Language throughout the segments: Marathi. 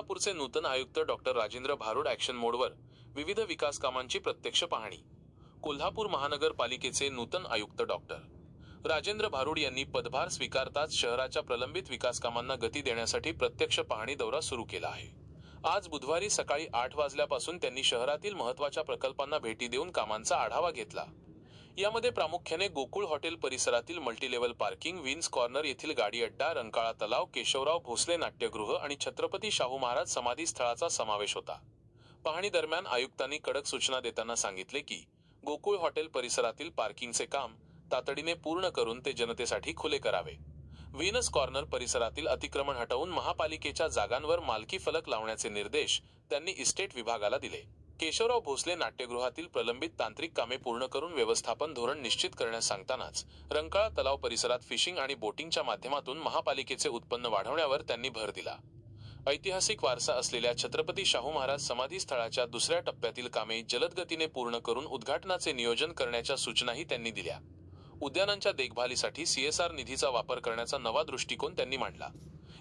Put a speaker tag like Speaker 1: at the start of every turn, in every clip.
Speaker 1: कोल्हापूरचे नूतन आयुक्त डॉक्टर राजेंद्र भारुड ॲक्शन मोडवर विविध विकास कामांची प्रत्यक्ष पाहणी। कोल्हापूर महानगरपालिकेचे नूतन आयुक्त डॉक्टर राजेंद्र भारुड यांनी पदभार स्वीकारताच शहराच्या प्रलंबित विकास कामांना गती देण्यासाठी प्रत्यक्ष पाहणी दौरा सुरू केला आहे। आज बुधवारी सकाळी 8 वाजल्यापासून त्यांनी शहरातील महत्त्वाच्या प्रकल्पांना भेटी देऊन कामांचा आढावा घेतला। यामध्ये प्रामुख्याने गोकुळ हॉटेल परिसरातील मल्टीलेव्हल पार्किंग, विन्स कॉर्नर येथील गाडी अड्डा, रंकाळा तलाव, केशवराव भोसले नाट्यगृह आणि छत्रपती शाहू महाराज समाधी स्थळाचा समावेश होता। पाहणी दरम्यान आयुक्तांनी कडक सूचना देताना सांगितले की गोकुळ हॉटेल परिसरातील पार्किंगचे काम तातडीने पूर्ण करून ते जनतेसाठी खुले करावे। विन्स कॉर्नर परिसरातील अतिक्रमण हटवून महापालिकेच्या जागांवर मालकी फलक लावण्याचे निर्देश त्यांनी इस्टेट विभागाला दिले। केशवराव भोसले नाट्यगृहातील प्रलंबित तांत्रिक कामे पूर्ण करून व्यवस्थापन धोरण निश्चित करण्यास सांगतानाच रंकाळा तलाव परिसरात फिशिंग आणि बोटिंगच्या माध्यमातून महापालिकेचे उत्पन्न वाढवण्यावर त्यांनी भर दिला। ऐतिहासिक वारसा असलेल्या छत्रपती शाहू महाराज समाधी स्थळाच्या दुसऱ्या टप्प्यातील कामे जलद गतीने पूर्ण करून उद्घाटनाचे नियोजन करण्याच्या सूचनाही त्यांनी दिल्या। उद्यानांच्या देखभालीसाठी CSR निधीचा वापर करण्याचा नवा दृष्टिकोन त्यांनी मांडला।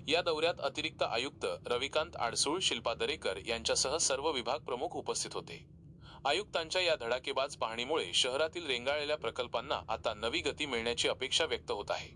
Speaker 1: या दौऱ्यात अतिरिक्त आयुक्त रविकांत आडसूळ, शिल्पा दरेकर यांच्यासह सर्व विभाग प्रमुख उपस्थित होते। आयुक्तांच्या या धडाकेबाज पाहणीमुळे शहरातील रेंगाळलेल्या प्रकल्पांना आता नवी गती मिळण्याची अपेक्षा व्यक्त होत आहे।